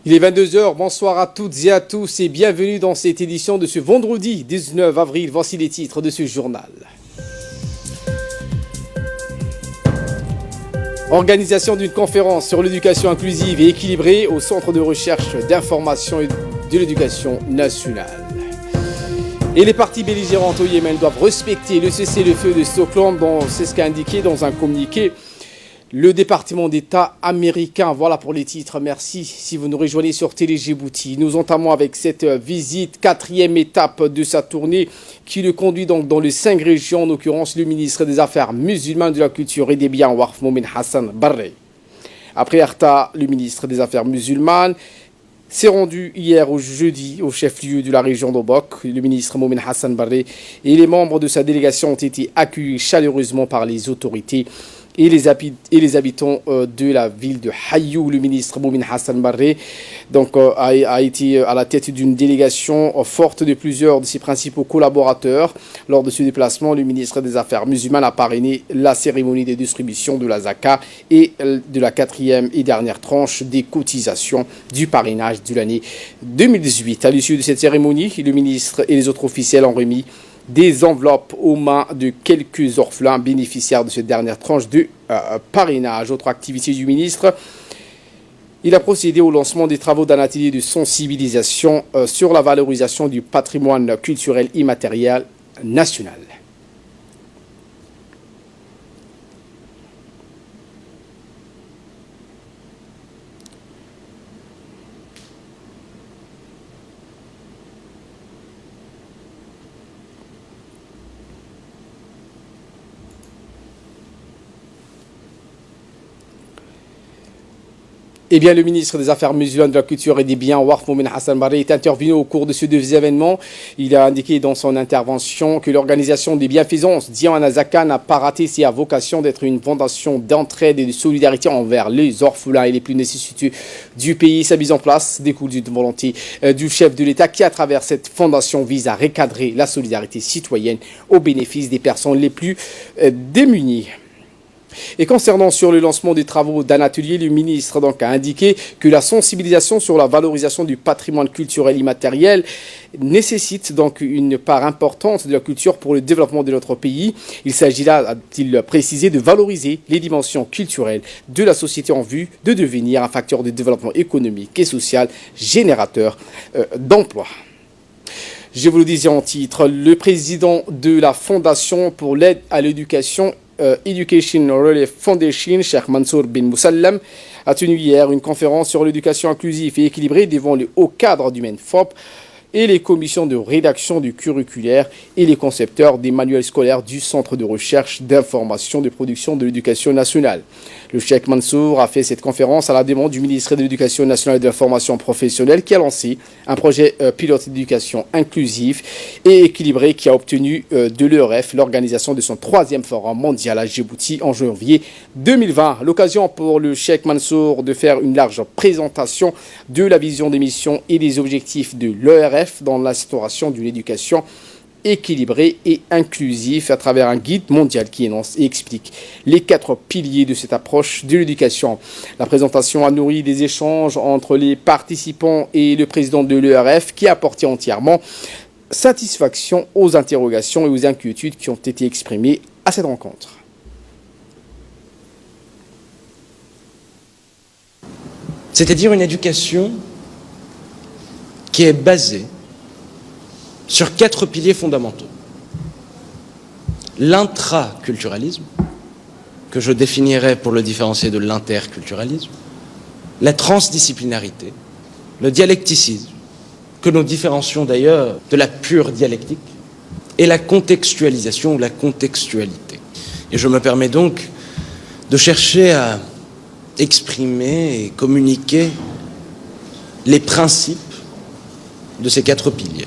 Il est 22 heures, bonsoir à toutes et à tous et bienvenue dans cette édition de ce vendredi 19 avril. Voici les titres de ce journal. Organisation d'une conférence sur l'éducation inclusive et équilibrée au Centre de recherche d'information et de l'éducation nationale. Et les parties belligérantes au Yémen doivent respecter le cessez-le-feu de Stockholm, c'est ce qu'a indiqué dans un communiqué le département d'État américain. Voilà pour les titres. Merci si vous nous rejoignez sur Télé Djibouti. Nous entamons avec cette visite, quatrième étape de sa tournée qui le conduit donc dans les 5 régions, en l'occurrence le ministre des Affaires musulmanes, de la Culture et des Biens, Warf Momin Hassan Barre. Après Arta, le ministre des Affaires musulmanes s'est rendu hier au jeudi au chef-lieu de la région d'Obok. Le ministre Momin Hassan Barre et les membres de sa délégation ont été accueillis chaleureusement par les autorités et les habitants de la ville de Hayou. Le ministre Momin Hassan Barre a été à la tête d'une délégation forte de plusieurs de ses principaux collaborateurs. Lors de ce déplacement, le ministre des Affaires musulmanes a parrainé la cérémonie de distribution de la Zaka et de la 4e et dernière tranche des cotisations du parrainage de l'année 2018. À l'issue de cette cérémonie, le ministre et les autres officiels ont remis des enveloppes aux mains de quelques orphelins bénéficiaires de cette dernière tranche de parrainage. Autre activité du ministre, il a procédé au lancement des travaux d'un atelier de sensibilisation sur la valorisation du patrimoine culturel immatériel national. Eh bien, le ministre des Affaires musulmanes, de la Culture et des Biens, Warf Momin Hassan Barre, est intervenu au cours de ces 2 événements. Il a indiqué dans son intervention que l'organisation des bienfaisances Diana Zaka n'a pas raté et a vocation d'être une fondation d'entraide et de solidarité envers les orphelins et les plus nécessiteux du pays. Sa mise en place découle d'une volonté du chef de l'État qui, à travers cette fondation, vise à recadrer la solidarité citoyenne au bénéfice des personnes les plus démunies. Et concernant sur le lancement des travaux d'un atelier, le ministre a indiqué que la sensibilisation sur la valorisation du patrimoine culturel immatériel nécessite donc une part importante de la culture pour le développement de notre pays. Il s'agit là, a-t-il précisé, de valoriser les dimensions culturelles de la société en vue de devenir un facteur de développement économique et social générateur d'emplois. Je vous le disais en titre, le président de la Fondation pour l'aide à l'éducation Education Relief Foundation, Cheikh Mansour bin Moussallam, a tenu hier une conférence sur l'éducation inclusive et équilibrée devant le haut cadre du MENFOP et les commissions de rédaction du curriculaire et les concepteurs des manuels scolaires du Centre de recherche d'information de production de l'éducation nationale. Le Cheikh Mansour a fait cette conférence à la demande du ministre de l'Éducation nationale et de la formation professionnelle qui a lancé un projet pilote d'éducation inclusive et équilibrée qui a obtenu de l'ERF l'organisation de son 3e forum mondial à Djibouti en janvier 2020. L'occasion pour le Cheikh Mansour de faire une large présentation de la vision des missions et des objectifs de l'ERF dans l'instauration d'une éducation équilibré et inclusif à travers un guide mondial qui énonce et explique les 4 piliers de cette approche de l'éducation. La présentation a nourri des échanges entre les participants et le président de l'ERF qui a apporté entièrement satisfaction aux interrogations et aux inquiétudes qui ont été exprimées à cette rencontre. C'est-à-dire une éducation qui est basée sur 4 piliers fondamentaux. L'intraculturalisme, que je définirais pour le différencier de l'interculturalisme, la transdisciplinarité, le dialecticisme, que nous différencions d'ailleurs de la pure dialectique, et la contextualisation ou la contextualité. Et je me permets donc de chercher à exprimer et communiquer les principes de ces 4 piliers.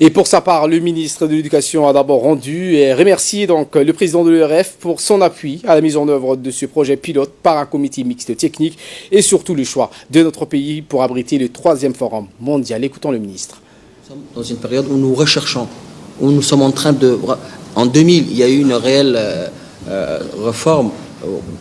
Et pour sa part, le ministre de l'Éducation a d'abord rendu et remercié donc le président de l'ERF pour son appui à la mise en œuvre de ce projet pilote par un comité mixte technique et surtout le choix de notre pays pour abriter le 3e forum mondial. Écoutons le ministre. Nous sommes dans une période où nous recherchons, où nous sommes en train de... En 2000, il y a eu une réelle réforme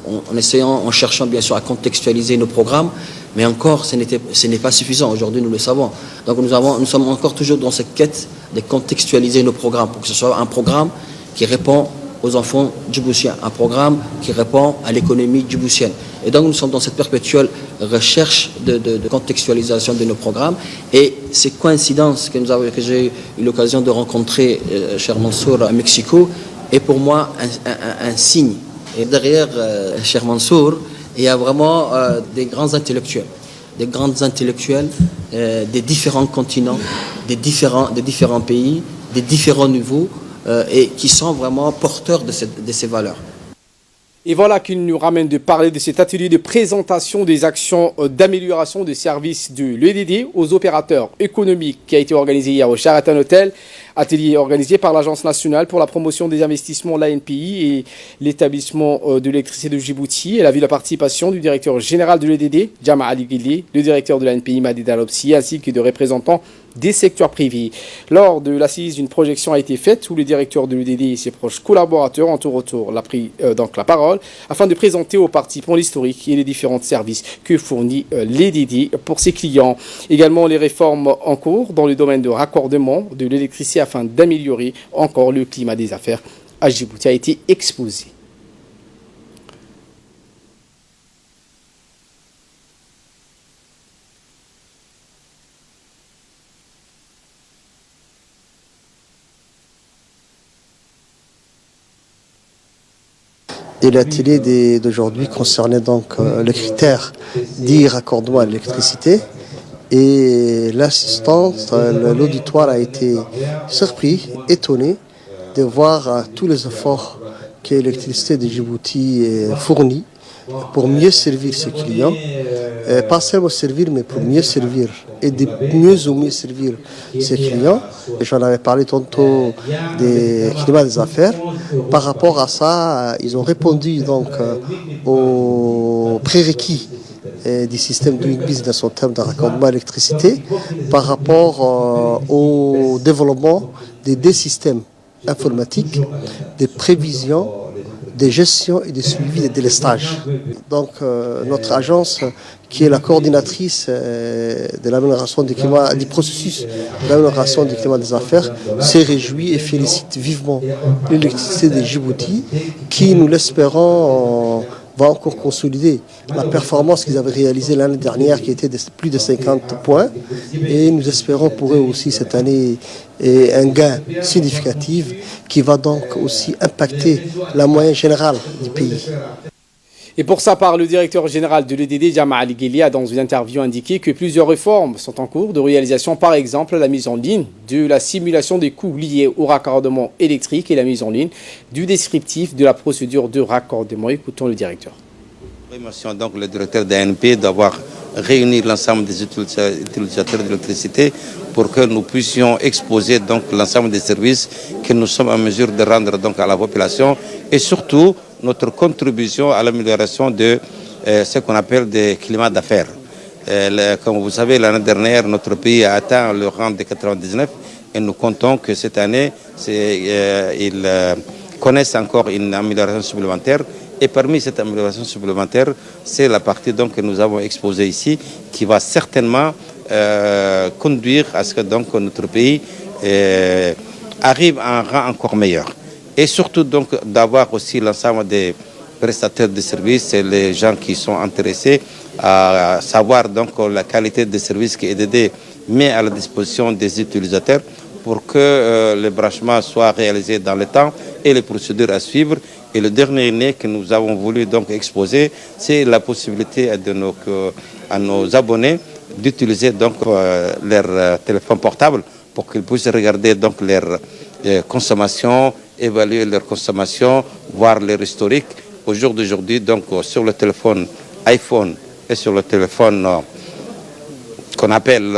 en cherchant bien sûr à contextualiser nos programmes, Mais encore, ce n'est pas suffisant. Aujourd'hui, nous le savons. Donc nous sommes encore toujours dans cette quête de contextualiser nos programmes pour que ce soit un programme qui répond aux enfants djiboutiens, un programme qui répond à l'économie djiboutienne. Et donc nous sommes dans cette perpétuelle recherche de contextualisation de nos programmes. Et ces coïncidences que j'ai eu l'occasion de rencontrer, cher Mansour, à Mexico, est pour moi un signe. Et derrière, cher Mansour, il y a vraiment des grands intellectuels, des différents continents, des différents pays, des différents niveaux, et qui sont vraiment porteurs de ces valeurs. Et voilà qui nous ramène de parler de cet atelier de présentation des actions d'amélioration des services de l'EDD aux opérateurs économiques qui a été organisé hier au Sheraton Hotel. Atelier organisé par l'Agence nationale pour la promotion des investissements, l'ANPI, et l'établissement de l'électricité de Djibouti. Elle a vu la participation du directeur général de l'EDD, Jama Ali Ghili, le directeur de l'ANPI, Madi Dalopsi, ainsi que de représentants des secteurs privés. Lors de l'assise, une projection a été faite où le directeur de l'EDD et ses proches collaborateurs ont au retour pris donc la parole afin de présenter aux participants l'historique et les différents services que fournit l'EDD pour ses clients. Également les réformes en cours dans le domaine de raccordement de l'électricité afin d'améliorer encore le climat des affaires à Djibouti a été exposé. Et l'atelier d'aujourd'hui concernait donc le critère dit raccordement à l'électricité. Et l'assistant, l'auditoire a été surpris, étonné de voir tous les efforts que l'électricité de Djibouti fournit pour mieux servir ses clients. Pas seulement servir, mais pour mieux servir et de mieux ou mieux servir ses clients. J'en avais parlé tantôt des climats des affaires. Par rapport à ça, ils ont répondu donc aux prérequis du système Doing Business en termes de raccordement à l'électricité par rapport au développement des deux systèmes informatiques, des prévisions, de gestion et de suivi des délestages. Donc notre agence, qui est la coordinatrice de l'amélioration du climat, du processus d'amélioration du climat des affaires, s'est réjouie et félicite vivement l'électricité de Djibouti, qui, nous l'espérons, va encore consolider la performance qu'ils avaient réalisée l'année dernière, qui était de plus de 50 points. Et nous espérons pour eux aussi cette année un gain significatif qui va donc aussi impacter la moyenne générale du pays. Et pour sa part, le directeur général de l'EDD, Jama Ali Ghili, a dans une interview indiqué que plusieurs réformes sont en cours de réalisation, par exemple la mise en ligne de la simulation des coûts liés au raccordement électrique et la mise en ligne du descriptif de la procédure de raccordement. Écoutons le directeur. Remercions donc le directeur de l'ANP d'avoir réuni l'ensemble des utilisateurs de l'électricité pour que nous puissions exposer donc l'ensemble des services que nous sommes en mesure de rendre donc à la population et surtout notre contribution à l'amélioration de ce qu'on appelle des climats d'affaires. Comme vous savez, l'année dernière, notre pays a atteint le rang de 99 et nous comptons que cette année, ils connaissent encore une amélioration supplémentaire. Et parmi cette amélioration supplémentaire, c'est la partie donc, que nous avons exposée ici qui va certainement conduire à ce que donc, notre pays arrive à un rang encore meilleur. Et surtout donc d'avoir aussi l'ensemble des prestataires de services et les gens qui sont intéressés à savoir donc la qualité des services que EDD met à la disposition des utilisateurs pour que le branchement soit réalisé dans le temps et les procédures à suivre. Et le dernier né que nous avons voulu donc exposer, c'est la possibilité à nos abonnés d'utiliser donc leur téléphone portable pour qu'ils puissent regarder donc leur consommation, évaluer leur consommation, voir leur historique. Au jour d'aujourd'hui, donc sur le téléphone iPhone et sur le téléphone qu'on appelle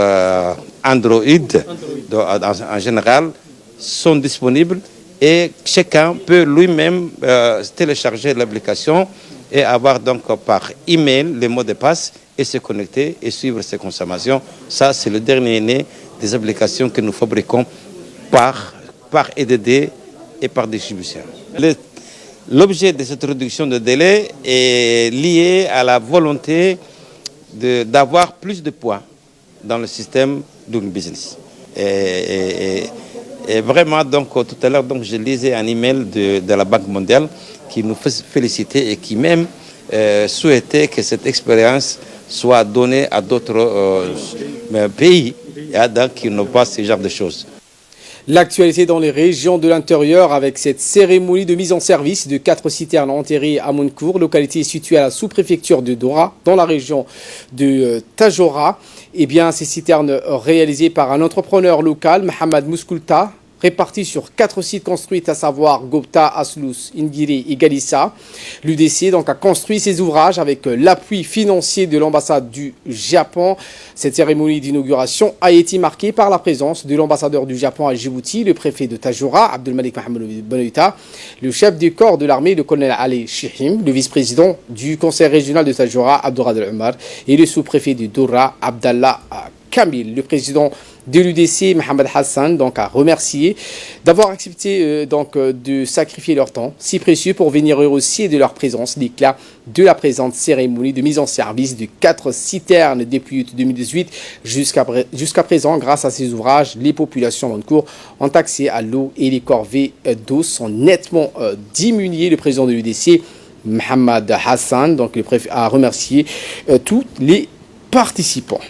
Android, en général, sont disponibles et chacun peut lui-même télécharger l'application et avoir donc par email les mots de passe et se connecter et suivre ses consommations. Ça, c'est le dernier né des applications que nous fabriquons par EDD et par distribution. L'objet de cette réduction de délai est lié à la volonté d'avoir plus de poids dans le système doing business. Et vraiment, donc, tout à l'heure, je lisais un email de la Banque mondiale qui nous félicitait et qui même souhaitait que cette expérience soit donnée à d'autres pays qui n'ont pas ce genre de choses. L'actualité dans les régions de l'intérieur avec cette cérémonie de mise en service de 4 citernes enterrées à Mounkour, localité située à la sous-préfecture de Dora, dans la région de Tadjoura. Eh bien, ces citernes réalisées par un entrepreneur local, Mohamed Mousskoulta, répartis sur 4 sites construits, à savoir Gopta, Aslous, Ingiri et Galissa. L'UDC a construit ces ouvrages avec l'appui financier de l'ambassade du Japon. Cette cérémonie d'inauguration a été marquée par la présence de l'ambassadeur du Japon à Djibouti, le préfet de Tadjoura, Abdelmalik Mohamed Bonouita, le chef du corps de l'armée, le colonel Ali Shihim, le vice-président du conseil régional de Tadjoura, Abdourad Omar, et le sous-préfet de Dora, Abdallah Kamil. Le président de l'UDC, Mohamed Hassan, a remercié d'avoir accepté de sacrifier leur temps si précieux pour venir rehausser de leur présence l'éclat de la présente cérémonie de mise en service de 4 citernes depuis 2018. Jusqu'à présent, grâce à ces ouvrages, les populations dans le cours ont accès à l'eau et les corvées d'eau sont nettement diminuées. Le président de l'UDC, Mohamed Hassan, le préfet, a remercié tous les participants.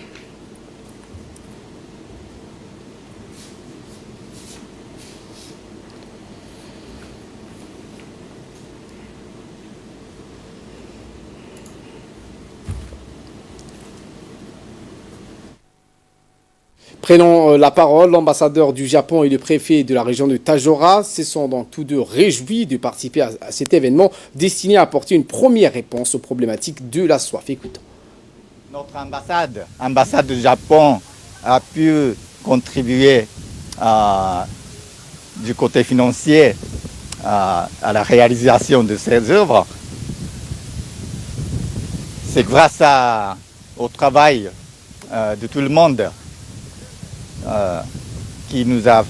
Prenant la parole, l'ambassadeur du Japon et le préfet de la région de Tadjoura se sont donc tous deux réjouis de participer à cet événement destiné à apporter une première réponse aux problématiques de la soif. Écoutons. Notre ambassade du Japon a pu contribuer du côté financier à la réalisation de ces œuvres. C'est grâce au travail de tout le monde qui nous a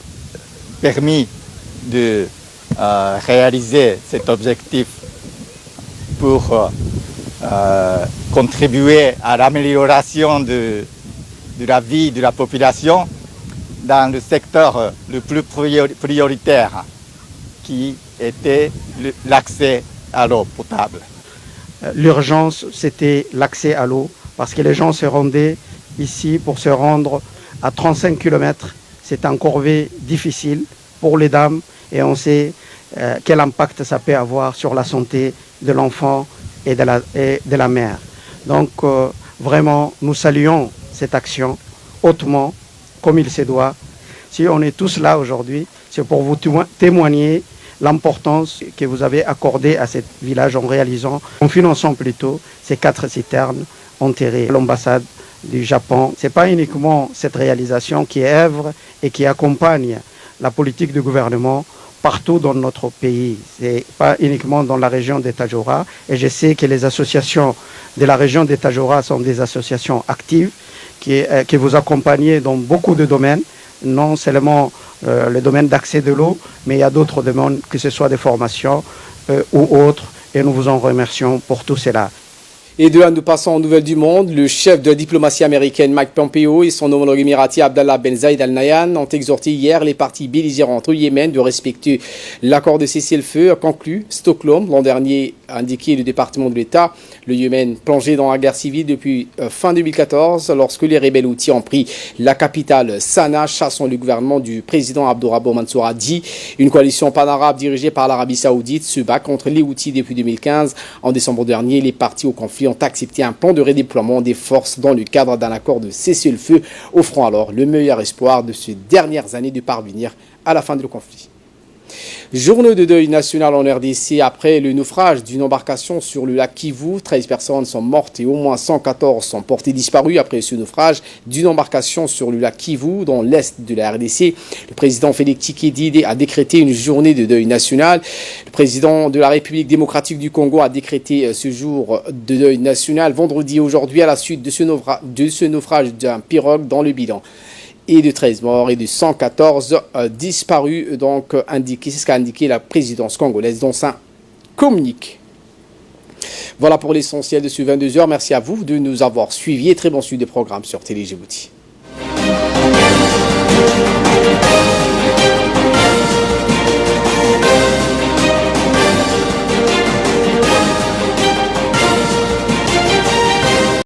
permis de réaliser cet objectif pour contribuer à l'amélioration de la vie de la population dans le secteur le plus prioritaire qui était l'accès à l'eau potable. L'urgence, c'était l'accès à l'eau parce que les gens se rendaient ici pour se rendre à 35 km. C'est un corvée difficile pour les dames et on sait quel impact ça peut avoir sur la santé de l'enfant et de la mère. Donc vraiment, nous saluons cette action hautement, comme il se doit. Si on est tous là aujourd'hui, c'est pour vous témoigner l'importance que vous avez accordée à ce village en réalisant, en finançant plutôt ces 4 citernes enterrées à l'ambassade du Japon. Ce n'est pas uniquement cette réalisation qui œuvre et qui accompagne la politique du gouvernement partout dans notre pays. Ce n'est pas uniquement dans la région de Tadjoura. Et je sais que les associations de la région de Tadjoura sont des associations actives qui vous accompagnent dans beaucoup de domaines, non seulement le domaine d'accès de l'eau, mais il y a d'autres domaines, que ce soit des formations ou autres. Et nous vous en remercions pour tout cela. Et de là, nous passons aux nouvelles du monde. Le chef de la diplomatie américaine, Mike Pompeo, et son homologue émirati, Abdallah Ben Zayed Al Nahyan, ont exhorté hier les parties belligérantes au Yémen de respecter l'accord de cessez-le-feu conclu Stockholm l'an dernier, a indiqué le département de l'État. Le Yémen, plongé dans la guerre civile depuis fin 2014, lorsque les rebelles Houthis ont pris la capitale Sanaa, chassant le gouvernement du président Abdourahmane Mansour Hadi. Une coalition pan-arabe dirigée par l'Arabie Saoudite se bat contre les Houthis depuis 2015. En décembre dernier, les parties au conflit ont accepté un plan de redéploiement des forces dans le cadre d'un accord de cessez-le-feu, offrant alors le meilleur espoir de ces dernières années de parvenir à la fin du conflit. Journée de deuil national en RDC après le naufrage d'une embarcation sur le lac Kivu. 13 personnes sont mortes et au moins 114 sont portées disparues après ce naufrage d'une embarcation sur le lac Kivu dans l'est de la RDC. Le président Félix Tshisekedi a décrété une journée de deuil national. Le président de la République démocratique du Congo a décrété ce jour de deuil national vendredi aujourd'hui à la suite de ce naufrage d'un pirogue dans le bilan. Et de 13 morts et de 114 disparus, c'est ce qu'a indiqué la présidence congolaise dans un communiqué. Voilà pour l'essentiel de ce 22h. Merci à vous de nous avoir suivis et très bon suivi des programmes sur Télé Djibouti.